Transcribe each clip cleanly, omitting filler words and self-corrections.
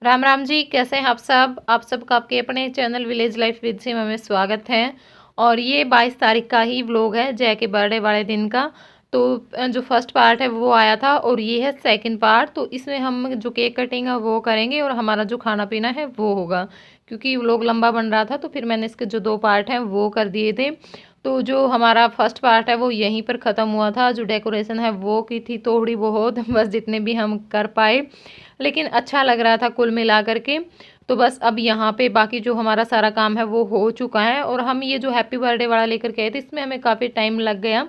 राम राम जी, कैसे हैं आप सब। आप सबका आपके अपने चैनल विलेज लाइफ विद सिमा में स्वागत है। और ये 22 तारीख का ही व्लॉग है, जय के बर्थडे वाले दिन का। तो जो फर्स्ट पार्ट है वो आया था और ये है सेकंड पार्ट। तो इसमें हम जो केक कटिंग है वो करेंगे और हमारा जो खाना पीना है वो होगा। क्योंकि व्लॉग लंबा बन रहा था तो फिर मैंने इसके जो 2 पार्ट हैं वो कर दिए थे। तो जो हमारा फर्स्ट पार्ट है वो यहीं पर ख़त्म हुआ था। जो डेकोरेशन है वो की थी थोड़ी बहुत बस जितने भी हम कर पाए, लेकिन अच्छा लग रहा था कुल मिला करके। तो बस अब यहाँ पे बाकी जो हमारा सारा काम है वो हो चुका है। और हम ये जो हैप्पी बर्थडे वाला लेकर के आए थे इसमें हमें काफ़ी टाइम लग गया।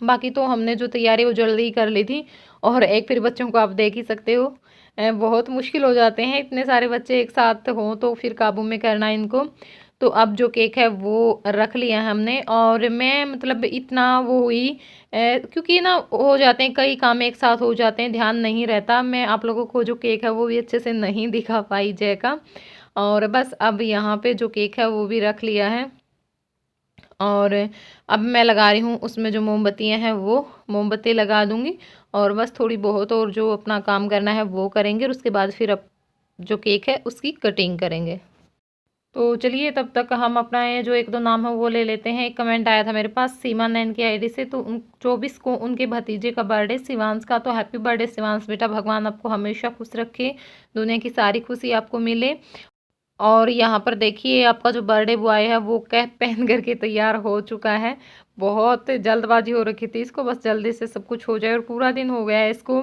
बाकी तो हमने जो तैयारी वो जल्दी ही कर ली थी। और एक फिर बच्चों को आप देख ही सकते हो, बहुत मुश्किल हो जाते हैं इतने सारे बच्चे एक साथ हों तो फिर काबू में करना इनको। तो अब जो केक है वो रख लिया है हमने। और मैं मतलब इतना वो हुई, क्योंकि ना हो जाते हैं कई काम एक साथ हो जाते हैं, ध्यान नहीं रहता। मैं आप लोगों को जो केक है वो भी अच्छे से नहीं दिखा पाई जय का। और बस अब यहाँ पे जो केक है वो भी रख लिया है। और अब मैं लगा रही हूँ उसमें जो मोमबत्तियाँ हैं वो मोमबत्ती लगा दूँगी। और बस थोड़ी बहुत और जो अपना काम करना है वो करेंगे और उसके बाद फिर अब जो केक है उसकी कटिंग करेंगे। तो चलिए तब तक हम अपना ये जो 1-2 नाम है वो ले लेते हैं। एक कमेंट आया था मेरे पास सीमा नैन की आईडी से। तो 24 को उनके भतीजे का बर्थडे शिवांश का। तो हैप्पी बर्थडे शिवांश बेटा, भगवान आपको हमेशा खुश रखे, दुनिया की सारी खुशी आपको मिले। और यहाँ पर देखिए आपका जो बर्थडे बॉय है वो कैप पहन करके तैयार हो चुका है। बहुत जल्दबाजी हो रखी थी इसको, बस जल्दी से सब कुछ हो जाए। और पूरा दिन हो गया है इसको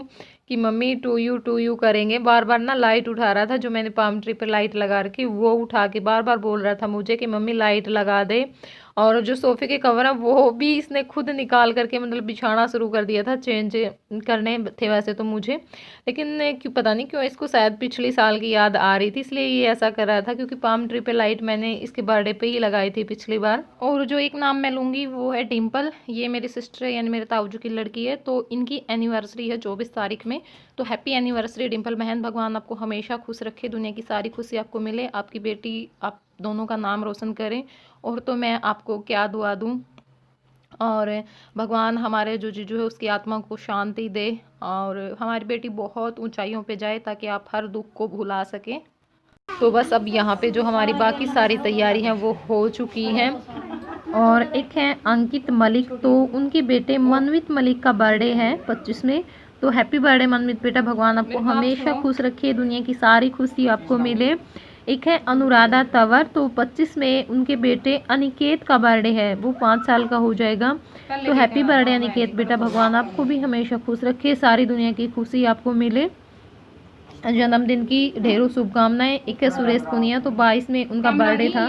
कि मम्मी टू यू करेंगे। बार बार ना लाइट उठा रहा था, जो मैंने पाम ट्री पर लाइट लगा रखी वो उठा के बार बार बोल रहा था मुझे कि मम्मी लाइट लगा दे। और जो सोफ़े के कवर है वो भी इसने खुद निकाल करके मतलब बिछाना शुरू कर दिया था। चेंज करने थे वैसे तो मुझे, लेकिन क्यों पता नहीं क्यों इसको शायद पिछली साल की याद आ रही थी इसलिए ये ऐसा कर रहा था। क्योंकि पाम ट्री पे लाइट मैंने इसके बर्थडे पे ही लगाई थी पिछली बार। और जो एक नाम मैं लूँगी वो है डिम्पल। ये मेरी सिस्टर है यानी मेरे ताऊजू की लड़की है। तो इनकी एनिवर्सरी है 24 तारीख में। तो हैप्पी एनिवर्सरी डिम्पल बहन, भगवान आपको हमेशा खुश रखे, दुनिया की सारी खुशी आपको मिले, आपकी बेटी आप दोनों का नाम रोशन करें। और तो मैं आपको क्या दुआ दूँ। और भगवान हमारे जो जीजू है उसकी आत्मा को शांति दे और हमारी बेटी बहुत ऊंचाइयों पे जाए ताकि आप हर दुख को भुला सकें। तो बस अब यहाँ पे जो हमारी बाकी सारी तैयारी हैं वो हो चुकी हैं। और एक है अंकित मलिक, तो उनके बेटे मनवित मलिक का बर्थडे है 25 में। तो हैप्पी बर्थडे मनवित बेटा, भगवान आपको हमेशा खुश रखे, दुनिया की सारी खुशी आपको मिले। एक है अनुराधा तंवर, तो 25 में उनके बेटे अनिकेत का बर्थडे है, वो 5 साल का हो जाएगा। तो हैप्पी बर्थडे अनिकेत बेटा, भगवान आपको भी हमेशा खुश रखे, सारी दुनिया की खुशी आपको मिले, जन्मदिन की ढेरों शुभकामनाएं। एक है सुरेश पुनिया, तो 22 में उनका बर्थडे था,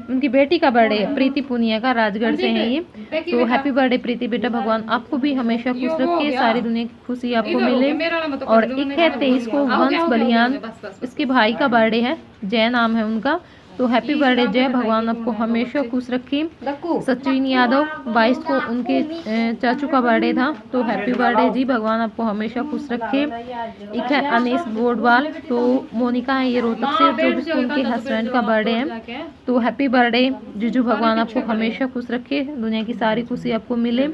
उनकी बेटी का बर्थडे है प्रीति पुनिया का, राजगढ़ से है ये। तो हैप्पी बर्थडे प्रीति बेटा, भगवान आपको भी हमेशा खुश रखे, सारी दुनिया की खुशी आपको मिले। और एक है 23 को वंश बलियान, इसके भाई का बर्थडे है, जय नाम है उनका। तो हैप्पी बर्थडे जय, भगवान आपको हमेशा खुश रखे। सचिन यादव 22 को उनके चाचू का बर्थडे था। तो हैप्पी बर्थडे जी, भगवान आपको हमेशा खुश रखे। एक है अनीस बोडवाल, तो मोनिका है ये रोहतक से, 24 को उनके हस्बैंड का बर्थडे है। तो हैप्पी बर्थडे जीजू, भगवान आपको हमेशा खुश रखे, दुनिया की सारी खुशी आपको मिले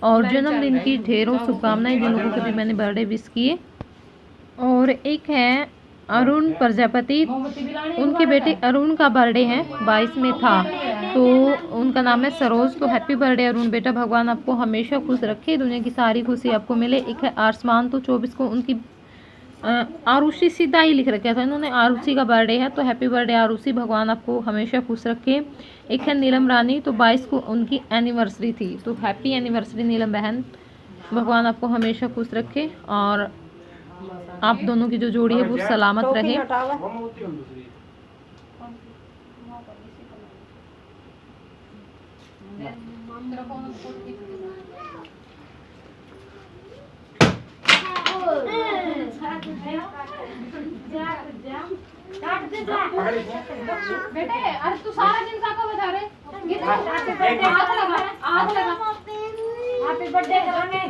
और जन्मदिन की ढेरों शुभकामनाएं, जिन लोगों को भी मैंने बर्थडे विश किए। और एक है अरुण प्रजापति, उनके बेटे अरुण का बर्थडे है, 22 में था, तो उनका नाम है सरोज। तो हैप्पी बर्थडे अरुण बेटा, भगवान आपको हमेशा खुश रखे, दुनिया की सारी खुशी आपको मिले। एक है आसमान, तो 24 को उनकी आरुषि, सीधा ही लिख रखा था इन्होंने, आरुषि का बर्थडे है। तो हैप्पी बर्थडे आरुषि, भगवान आपको हमेशा खुश रखे। एक है नीलम रानी, तो 22 को उनकी एनिवर्सरी थी। तो हैप्पी एनिवर्सरी नीलम बहन, भगवान आपको हमेशा खुश रखे और आप दोनों की जो जोड़ी है वो सलामत रहे। बेटे अरे तू सारा दिन का बता रहे, हैप्पी बर्थडे करेंगे।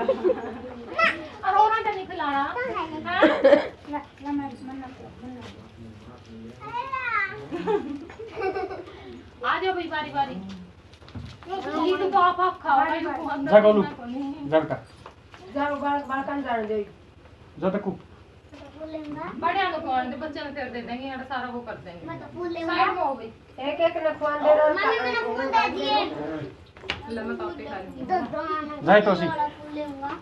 अरोरा तो नहीं खिला रहा। आ जाओ भाई बारी बारी। ये तो आप खाओ। जा गोलू जा बेटा जाओ बालकन जाने दे। जा तक बड़े आगे फोन दे बच्चे ने कर दे देंगे यार सारा वो कर देंगे। मैं तो फूल लेऊंगा। साइड में हो गई। एक एक ने फोन दे रहा। मम्मी मैंने फूल दे दिए। ले मैं काफी खा रही जाए तो सी फूल लेऊंगा।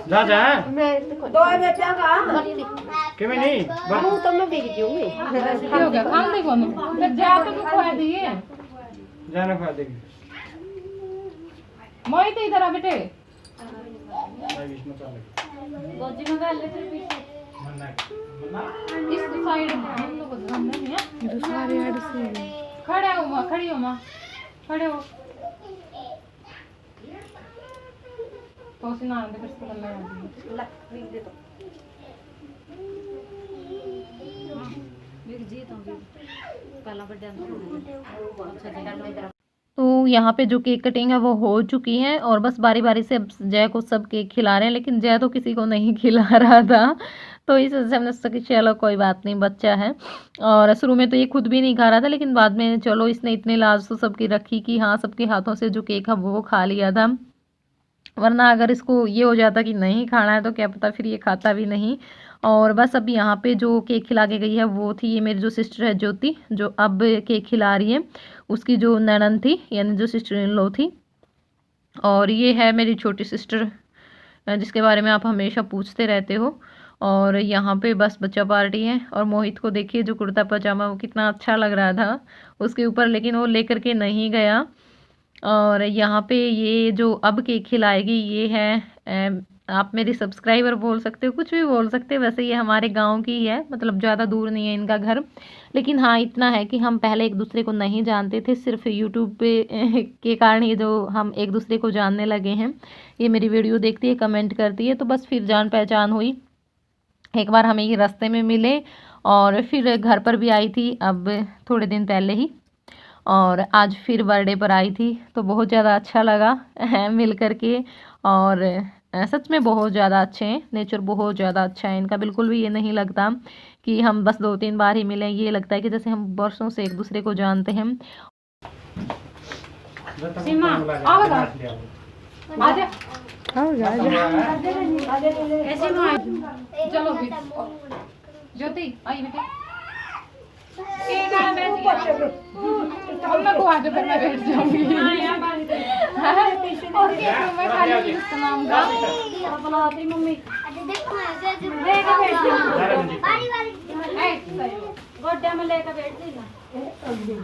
जा जा मैं दो में प्यागा के में नहीं बाबू तो मैं भेज दूंगी। हूं। हो गया खान दे कौन फिर जा तो तू खा दिए। जाना खा देगी मोहित इधर आ बेटे। भाई इसमें चल गोजी में गाल ले तेरे पीछे। मन्ना मन्ना इस साइड में हम लोग ध्यान नहीं है। दूसरे ऐड से खड़े हो मां खड़ी हो मां खड़े हो। तो से ना अंदर किसको करना है ला दे तो विग जी तो पहला बर्थडे अच्छा। तो यहाँ पे जो केक कटिंग है वो हो चुकी है और बस बारी बारी से अब जय को सब केक खिला रहे हैं, लेकिन जय तो किसी को नहीं खिला रहा था। तो इस वजह से हमने सोचा कि चलो कोई बात नहीं बच्चा है। और शुरू में तो ये खुद भी नहीं खा रहा था, लेकिन बाद में चलो इसने इतनी लाज तो सबकी रखी कि हाँ सबके हाथों से जो केक है वो खा लिया था। वरना अगर इसको ये हो जाता कि नहीं खाना है तो क्या पता फिर ये खाता भी नहीं। और बस अब यहाँ पे जो केक खिला के गई है वो थी ये मेरी जो सिस्टर है ज्योति, जो अब केक खिला रही है। उसकी जो ननद थी यानी जो सिस्टर इन लॉ थी। और ये है मेरी छोटी सिस्टर जिसके बारे में आप हमेशा पूछते रहते हो। और यहाँ पे बस बच्चा पार्टी है। और मोहित को देखिए जो कुर्ता पजामा वो कितना अच्छा लग रहा था उसके ऊपर, लेकिन वो लेकर के नहीं गया। और यहाँ पे ये जो अब केक खिलाएगी ये है आप मेरी सब्सक्राइबर बोल सकते हो, कुछ भी बोल सकते हो। वैसे ये हमारे गांव की ही है, मतलब ज़्यादा दूर नहीं है इनका घर। लेकिन हाँ इतना है कि हम पहले एक दूसरे को नहीं जानते थे, सिर्फ यूट्यूब पे के कारण ये जो हम एक दूसरे को जानने लगे हैं। ये मेरी वीडियो देखती है, कमेंट करती है, तो बस फिर जान पहचान हुई। एक बार हमें ये रास्ते में मिले और फिर घर पर भी आई थी अब थोड़े दिन पहले ही। और आज फिर बर्थडे पर आई थी तो बहुत ज़्यादा अच्छा लगा मिल कर के। और सच में बहुत ज़्यादा अच्छे हैं, नेचर बहुत ज़्यादा अच्छा है इनका। बिल्कुल भी ये नहीं लगता कि हम बस 2-3 बार ही मिले, ये लगता है कि जैसे हम वर्षों से एक दूसरे को जानते हैं। सीमा आजा चलो ज्योति आई बेटे को आज फिर मैं बैठ जाऊंगी। मम्मी गोड्डे में लेकर बैठ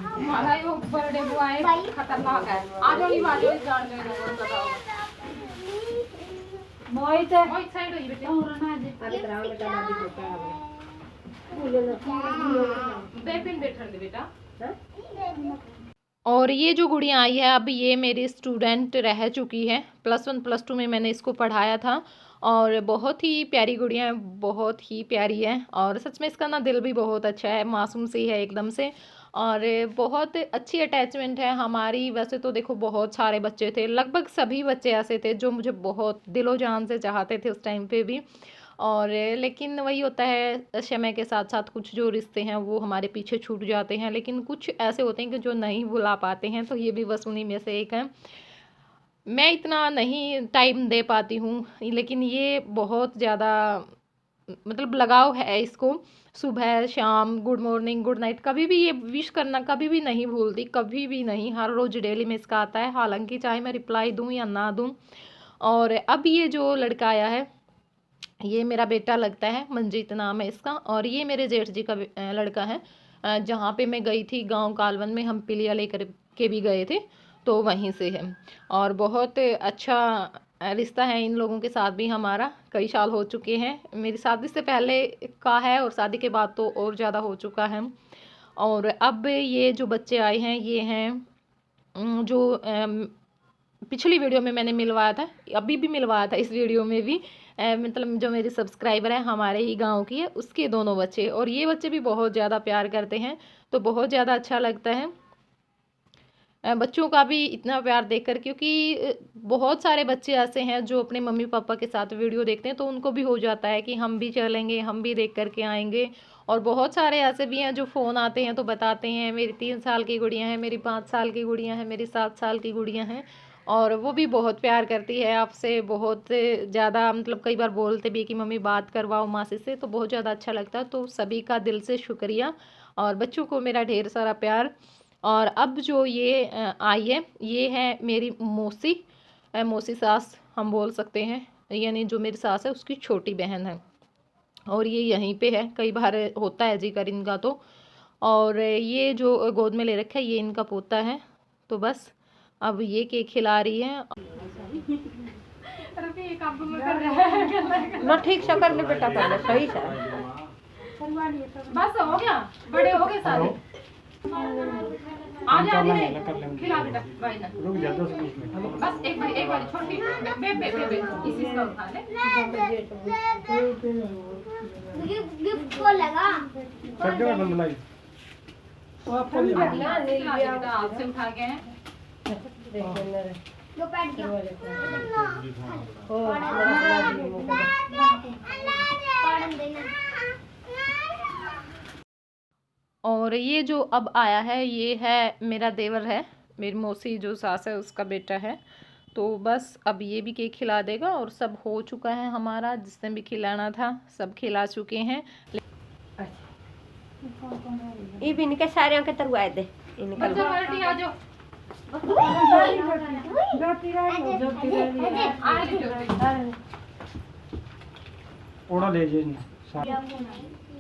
हमारा यो बर्थडे बुआ है खतरनाक है। आज वाली वाली जान मोहित साइड हो बेटे और ना जी बेटा। और ये जो गुड़िया आई है अब ये मेरी स्टूडेंट रह चुकी है। +1 +2 में मैंने इसको पढ़ाया था और बहुत ही प्यारी गुड़िया है, बहुत ही प्यारी है। और सच में इसका ना दिल भी बहुत अच्छा है, मासूम सी है एकदम से। और बहुत अच्छी अटैचमेंट है हमारी। वैसे तो देखो बहुत सारे बच्चे थे, लगभग सभी बच्चे ऐसे थे जो मुझे बहुत दिलो जान से चाहते थे उस टाइम पे भी। और लेकिन वही होता है समय के साथ साथ कुछ जो रिश्ते हैं वो हमारे पीछे छूट जाते हैं, लेकिन कुछ ऐसे होते हैं कि जो नहीं भुला पाते हैं। तो ये भी बस उन्हीं में से एक है। मैं इतना नहीं टाइम दे पाती हूँ, लेकिन ये बहुत ज़्यादा मतलब लगाव है इसको। सुबह शाम गुड मॉर्निंग गुड नाइट कभी भी ये विश करना कभी भी नहीं भूलती, कभी भी नहीं, हर रोज़ डेली में इसका आता है। हालांकि चाहे मैं रिप्लाई दूँ या ना दूँ। और अब ये जो लड़का आया है ये मेरा बेटा लगता है, मंजीत नाम है इसका। और ये मेरे जेठ जी का लड़का है। जहाँ पे मैं गई थी गांव कालवन में, हम पिलिया लेकर के भी गए थे तो वहीं से है। और बहुत अच्छा रिश्ता है इन लोगों के साथ भी हमारा, कई साल हो चुके हैं। मेरी शादी से पहले का है और शादी के बाद तो और ज़्यादा हो चुका है। और अब ये जो बच्चे आए हैं ये हैं जो पिछली वीडियो में मैंने मिलवाया था, अभी भी मिलवाया था इस वीडियो में भी। मतलब जो मेरी सब्सक्राइबर है हमारे ही गांव की है, उसके दोनों बच्चे। और ये बच्चे भी बहुत ज़्यादा प्यार करते हैं तो बहुत ज़्यादा अच्छा लगता है। बच्चों का भी इतना प्यार देखकर, क्योंकि बहुत सारे बच्चे ऐसे हैं जो अपने मम्मी पापा के साथ वीडियो देखते हैं तो उनको भी हो जाता है कि हम भी चलेंगे, हम भी देख करके आएंगे। और बहुत सारे ऐसे भी हैं जो फ़ोन आते हैं तो बताते हैं मेरी 3 साल की गुड़िया है, मेरी 5 साल की गुड़िया है, मेरी 7 साल की गुड़िया है। और वो भी बहुत प्यार करती है आपसे, बहुत ज़्यादा, मतलब कई बार बोलते भी कि मम्मी बात करवाओ मासी से, तो बहुत ज़्यादा अच्छा लगता है। तो सभी का दिल से शुक्रिया, और बच्चों को मेरा ढेर सारा प्यार। और अब जो ये आई है, ये है मेरी मौसी, मौसी सास हम बोल सकते हैं, यानी जो मेरी सास है उसकी छोटी बहन है। और ये यहीं पे है, कई बार होता है जिक्र इनका तो। और ये जो गोद में ले रखा है ये इनका पोता है। तो बस अब ये केक खिला रही है। ना ठीक से कर ले बेटा, पहले सही से। बस हो गया, बड़े हो गए सारे। आ जा खिला बेटा, भाई ना रुक जा 10-20 मिनट। बस एक बारी छोटी बे इसी से उठा ले। गिफ्ट को लगा कर दो बंद लाई। वो आपको ले बेटा आपसे उठा के हैं। वो बैठ गया पढ़ देना। और ये जो अब आया है ये है मेरा देवर है, मेरी मौसी जो सास है उसका बेटा है। तो बस अब ये भी केक खिला देगा और सब हो चुका है हमारा, जिसने भी खिलाना था सब खिला चुके हैं। ये भी इनके सारे के तरवाए दे इनके। बच्चा पार्टी आ जाओ। ओड़ा ले जे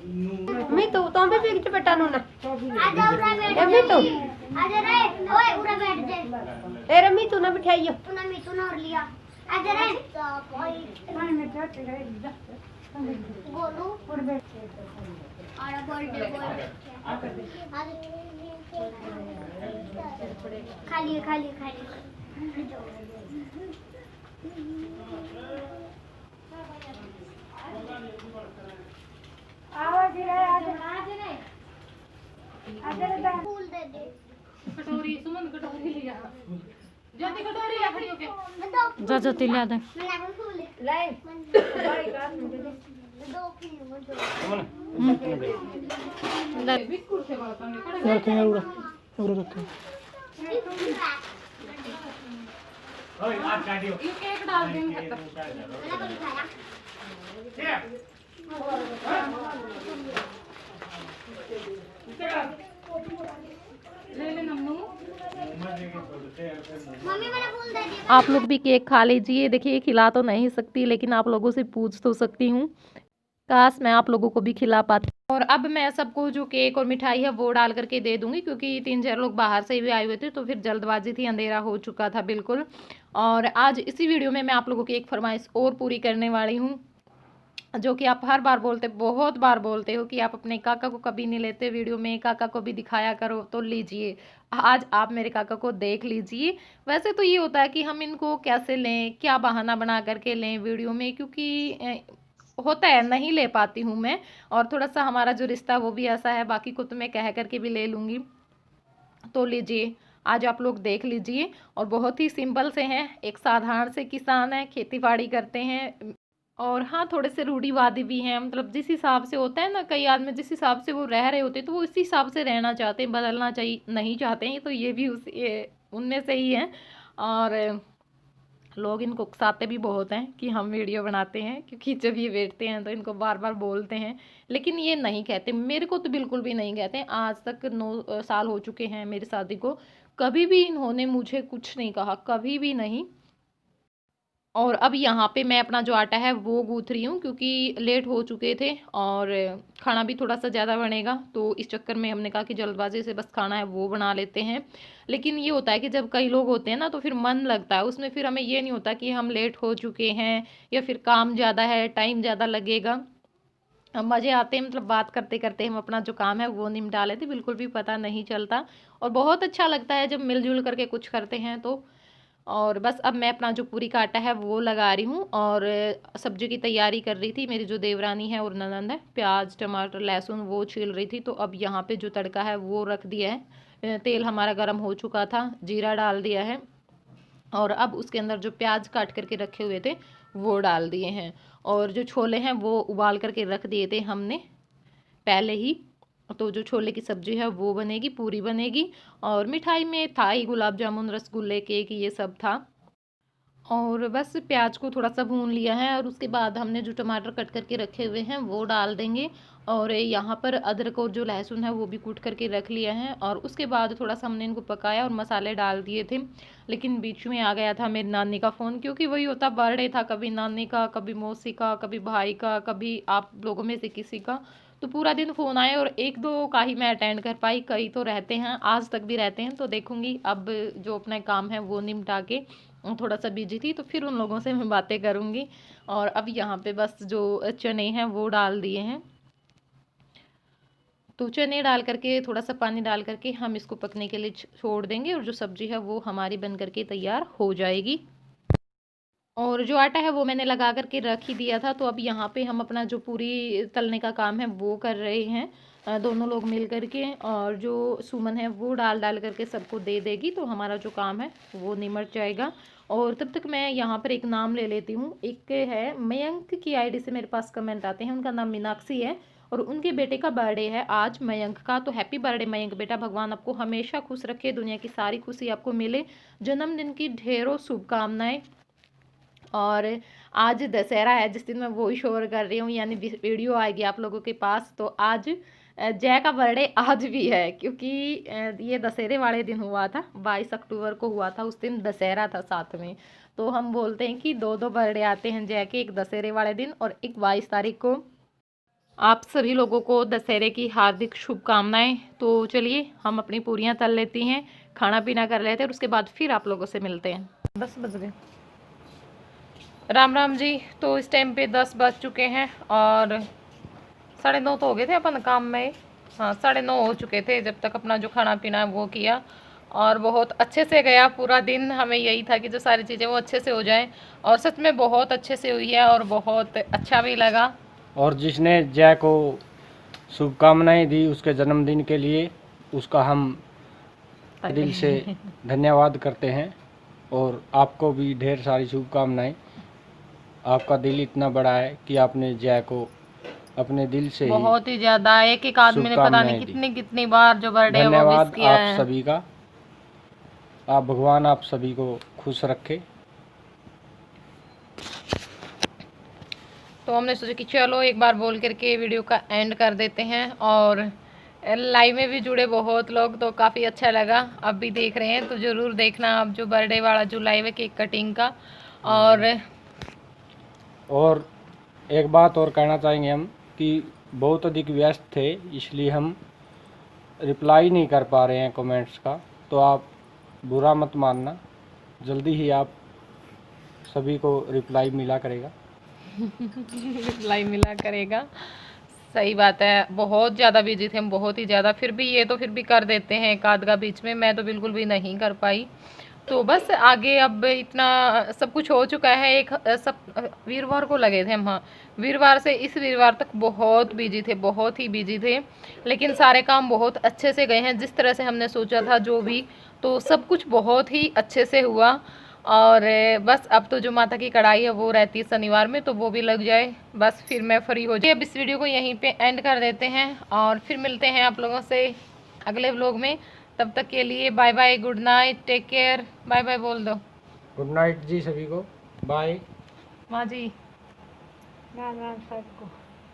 मैं तो भी बिग बेटा नु ना आजा उरा बैठ ए मैं तो आजा रे ओए उरा बैठ जा। ए रमी तू ना बिठाइयो। तूने मिथुन और लिया आजा रे गोलू और बर्थडे बॉय खाली फूल दे दे। कटोरी सुमन कटोरी लिया, जल्दी कटोरी ला खड़ी होके। जा जल्दी ला दे। मैं ना फूल ले दो फूल दो। बिस्कुट से बात रखे उड़ा रखे। ओए आज काटियो। ये केक डाल देंगे तब। मैंने को दिखाया ले ले नन्नू। मम्मी मैंने फूल दे दिया। आप लोग भी केक खा लीजिए। देखिए खिला तो नहीं सकती लेकिन आप लोगों से पूछ तो सकती हूँ, काश मैं आप लोगों को भी खिला पाती। और अब मैं सबको जो केक और मिठाई है वो डाल करके दे दूंगी, क्योंकि 3-4 लोग बाहर से भी आए हुए थे तो फिर जल्दबाजी थी, अंधेरा हो चुका था बिल्कुल। और आज इसी वीडियो में मैं आप लोगों की एक फरमाइश और पूरी करने वाली हूँ, जो कि आप हर बार बोलते, बहुत बार बोलते हो कि आप अपने काका को कभी नहीं लेते वीडियो में, काका को भी दिखाया करो। तो लीजिए, आज आप मेरे काका को देख लीजिए। वैसे तो ये होता है कि हम इनको कैसे लें, क्या बहाना बना करके लें वीडियो में, क्योंकि होता है नहीं ले पाती हूँ मैं, और थोड़ा सा हमारा जो रिश्ता वो भी ऐसा है। बाकी को तो मैं कह करके भी ले लूँगी। तो लीजिए, आज आप लोग देख लीजिए। और बहुत ही सिंपल से हैं, एक साधारण से किसान है, खेती बाड़ी करते हैं, और हाँ थोड़े से रूढ़िवादी भी हैं। मतलब जिस हिसाब से होता है ना, कई आदमी जिस हिसाब से वो रह रहे होते हैं तो वो इसी हिसाब से रहना चाहते हैं, बदलना चाहिए नहीं चाहते हैं। तो ये भी उनमें से ही हैं। और लोग इनको उकसाते भी बहुत हैं कि हम वीडियो बनाते हैं, क्योंकि जब ये बैठते हैं तो इनको बार बार बोलते हैं, लेकिन ये नहीं कहते। मेरे को तो बिल्कुल भी नहीं कहते। आज तक 9 साल हो चुके हैं मेरी शादी को, कभी भी इन्होंने मुझे कुछ नहीं कहा, कभी भी नहीं। और अब यहाँ पे मैं अपना जो आटा है वो गूँथ रही हूँ, क्योंकि लेट हो चुके थे और खाना भी थोड़ा सा ज़्यादा बनेगा। तो इस चक्कर में हमने कहा कि जल्दबाजी से बस खाना है वो बना लेते हैं। लेकिन ये होता है कि जब कई लोग होते हैं ना तो फिर मन लगता है उसमें, फिर हमें ये नहीं होता कि हम लेट हो चुके हैं या फिर काम ज़्यादा है, टाइम ज़्यादा लगेगा। मज़े आते हैं, मतलब बात करते करते हम अपना जो काम है वो निपटा लेते, बिल्कुल भी पता नहीं चलता। और बहुत अच्छा लगता है जब मिलजुल करके कुछ करते हैं तो। और बस अब मैं अपना जो पूरी का आटा है वो लगा रही हूँ, और सब्जी की तैयारी कर रही थी। मेरी जो देवरानी है और ननंद है, प्याज टमाटर लहसुन वो छील रही थी। तो अब यहाँ पे जो तड़का है वो रख दिया है तेल हमारा गर्म हो चुका था, जीरा डाल दिया है और अब उसके अंदर जो प्याज काट करके रखे हुए थे वो डाल दिए हैं और जो छोले हैं वो उबाल करके रख दिए थे हमने पहले ही। तो जो छोले की सब्ज़ी है वो बनेगी, पूरी बनेगी और मिठाई में था ही गुलाब जामुन, रसगुल्ले, केक, ये सब था। और बस प्याज को थोड़ा सा भून लिया है और उसके बाद हमने जो टमाटर कट करके रखे हुए हैं वो डाल देंगे और यहाँ पर अदरक और जो लहसुन है वो भी कूट करके रख लिया है और उसके बाद थोड़ा सा हमने इनको पकाया और मसाले डाल दिए थे। लेकिन बीच में आ गया था मेरी नानी का फ़ोन, क्योंकि वही होता बर्थडे था, कभी नानी का, कभी मौसी का, कभी भाई का, कभी आप लोगों में से किसी का, तो पूरा दिन फ़ोन आए और एक दो का ही मैं अटेंड कर पाई, कई तो रहते हैं, आज तक भी रहते हैं। तो देखूँगी अब जो अपना काम है वो निपटा के, थोड़ा सा बिजी थी तो फिर उन लोगों से मैं बातें करूँगी। और अब यहाँ पे बस जो चने हैं वो डाल दिए हैं, तो चने डाल करके थोड़ा सा पानी डाल करके हम इसको पकने के लिए छोड़ देंगे और जो सब्ज़ी है वो हमारी बन करके तैयार हो जाएगी। और जो आटा है वो मैंने लगा करके रख ही दिया था। तो अब यहाँ पे हम अपना जो पूरी तलने का काम है वो कर रहे हैं, दोनों लोग मिल करके, और जो सुमन है वो डाल करके सबको दे देगी तो हमारा जो काम है वो निमट जाएगा। और तब तक मैं यहाँ पर एक नाम ले लेती हूँ। एक है मयंक की आईडी से मेरे पास कमेंट आते हैं, उनका नाम मीनाक्षी है और उनके बेटे का बर्थडे है आज, मयंक का। तो हैप्पी बर्थडे मयंक बेटा, भगवान आपको हमेशा खुश रखे, दुनिया की सारी खुशी आपको मिले, जन्मदिन की ढेरों शुभकामनाएं। और आज दशहरा है, जिस दिन मैं वो शोर कर रही हूँ, यानी वीडियो आएगी आप लोगों के पास। तो आज जय का बर्थडे आज भी है, क्योंकि ये दशहरे वाले दिन हुआ था, 22 अक्टूबर को हुआ था, उस दिन दशहरा था साथ में। तो हम बोलते हैं कि दो दो बर्थडे आते हैं जय के, एक दशहरे वाले दिन और एक 22 तारीख को। आप सभी लोगों को दशहरे की हार्दिक शुभकामनाएं। तो चलिए हम अपनी पूरियां तल लेती हैं, खाना पीना कर लेते हैं और उसके बाद फिर आप लोगों से मिलते हैं। 10 बज गए। राम राम जी। तो इस टाइम पे 10 बज चुके हैं और 9:30 तो हो गए थे अपन काम में, हाँ 9:30 हो चुके थे जब तक अपना जो खाना पीना है वो किया। और बहुत अच्छे से गया पूरा दिन, हमें यही था कि जो सारी चीज़ें वो अच्छे से हो जाएं और सच में बहुत अच्छे से हुई है और बहुत अच्छा भी लगा। और जिसने जय को शुभकामनाएं दी उसके जन्मदिन के लिए, उसका हम दिल से धन्यवाद करते हैं और आपको भी ढेर सारी शुभकामनाएं। आपका दिल इतना बड़ा है कि आपने जय को अपने दिल से बहुत ही ज्यादा, एक आदमी ने पता नहीं कितनी कितनी बार जो बर्थडे है वो विश किया है। आप सभी का, आप भगवान आप सभी को खुश रखे। तो हमने सोचा कि चलो एक बार बोल करके वीडियो का एंड कर देते हैं। और लाइव में भी जुड़े बहुत लोग, तो काफ़ी अच्छा लगा। अब भी देख रहे हैं तो ज़रूर देखना आप जो बर्थडे वाला जो लाइव है केक कटिंग का। और एक बात और कहना चाहेंगे हम कि बहुत अधिक व्यस्त थे, इसलिए हम रिप्लाई नहीं कर पा रहे हैं कमेंट्स का, तो आप बुरा मत मानना, जल्दी ही आप सभी को रिप्लाई मिला करेगा। रिप्लाई मिला करेगा, सही बात है। बहुत ज़्यादा बिजी थे हम, बहुत ही ज़्यादा, फिर भी ये तो फिर भी कर देते हैं एक आध का बीच में, मैं तो बिल्कुल भी नहीं कर पाई। तो बस आगे अब इतना सब कुछ हो चुका है। एक सब वीरवार को लगे थे हम, हाँ वीरवार से इस वीरवार तक बहुत बिजी थे, बहुत ही बिजी थे, लेकिन सारे काम बहुत अच्छे से गए हैं जिस तरह से हमने सोचा था जो भी, तो सब कुछ बहुत ही अच्छे से हुआ। और बस अब तो जो माता की कढ़ाई है वो रहती है शनिवार में, तो वो भी लग जाए बस फिर मैं फ्री हो जाए। अब इस वीडियो को यहीं पे एंड कर देते हैं और फिर मिलते हैं आप लोगों से अगले व्लॉग में। तब तक के लिए bye bye, good night, take care, bye bye बोल दो। गुड नाइट जी सभी को, बाय। माँ जी राम राम सबको।